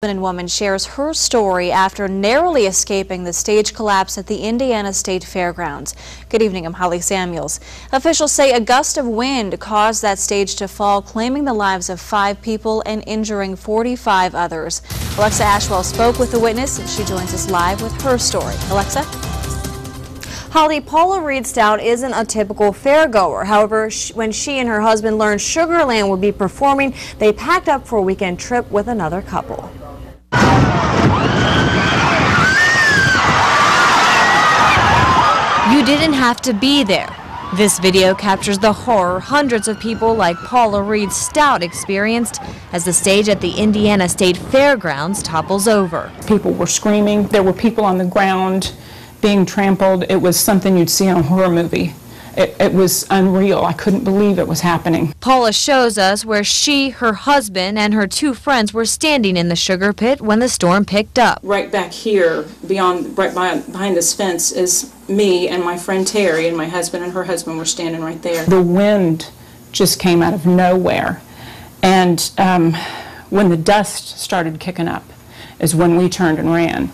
Lebanon woman shares her story after narrowly escaping the stage collapse at the Indiana State Fairgrounds. Good evening, I'm Holly Samuels. Officials say a gust of wind caused that stage to fall, claiming the lives of 5 people and injuring 45 others. Alexa Ashwell spoke with the witness, and she joins us live with her story. Alexa? Holly, Paula Reed Stout isn't a typical fairgoer. However, when she and her husband learned Sugarland would be performing, they packed up for a weekend trip with another couple. You didn't have to be there. This video captures the horror hundreds of people like Paula Reed Stout experienced as the stage at the Indiana State Fairgrounds topples over. People were screaming. There were people on the ground being trampled. It was something you'd see in a horror movie. It was unreal. I couldn't believe it was happening. Paula shows us where she, her husband, and her 2 friends were standing in the sugar pit when the storm picked up. Right back here, behind this fence, is me and my friend Terry, and my husband and her husband were standing right there. The wind just came out of nowhere, and when the dust started kicking up is when we turned and ran.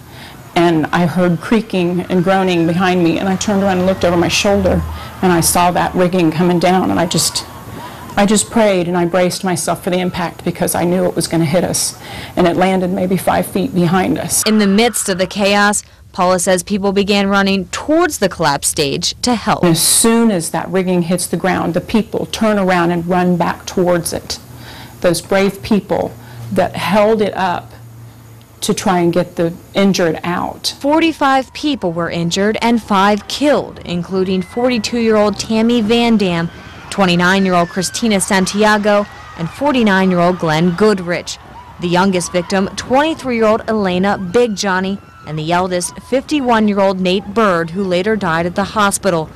And I heard creaking and groaning behind me, and I turned around and looked over my shoulder, and I saw that rigging coming down, and I just prayed and I braced myself for the impact because I knew it was going to hit us, and it landed maybe 5 feet behind us. In the midst of the chaos, Paula says people began running towards the collapsed stage to help. As soon as that rigging hits the ground, the people turn around and run back towards it. Those brave people that held it up to try and get the injured out. 45 people were injured and 5 killed, including 42-year-old Tammy Vandam, 29-year-old Christina Santiago, and 49-year-old Glenn Goodrich. The youngest victim, 23-year-old Alina Bigjohny, and the eldest, 51-year-old Nate Byrd, who later died at the hospital.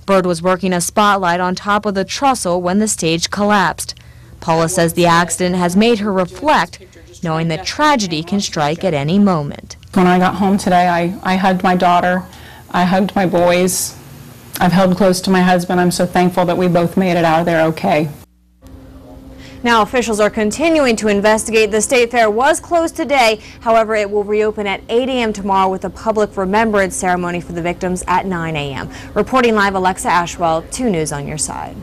Byrd was working a spotlight on top of the trestle when the stage collapsed. Paula says the accident has made her reflect, knowing that tragedy can strike at any moment. When I got home today, I hugged my daughter, I hugged my boys, I've held close to my husband. I'm so thankful that we both made it out of there okay. Now officials are continuing to investigate. The State Fair was closed today. However, it will reopen at 8 a.m. tomorrow with a public remembrance ceremony for the victims at 9 a.m. Reporting live, Alexa Ashwell, 2 News on your side.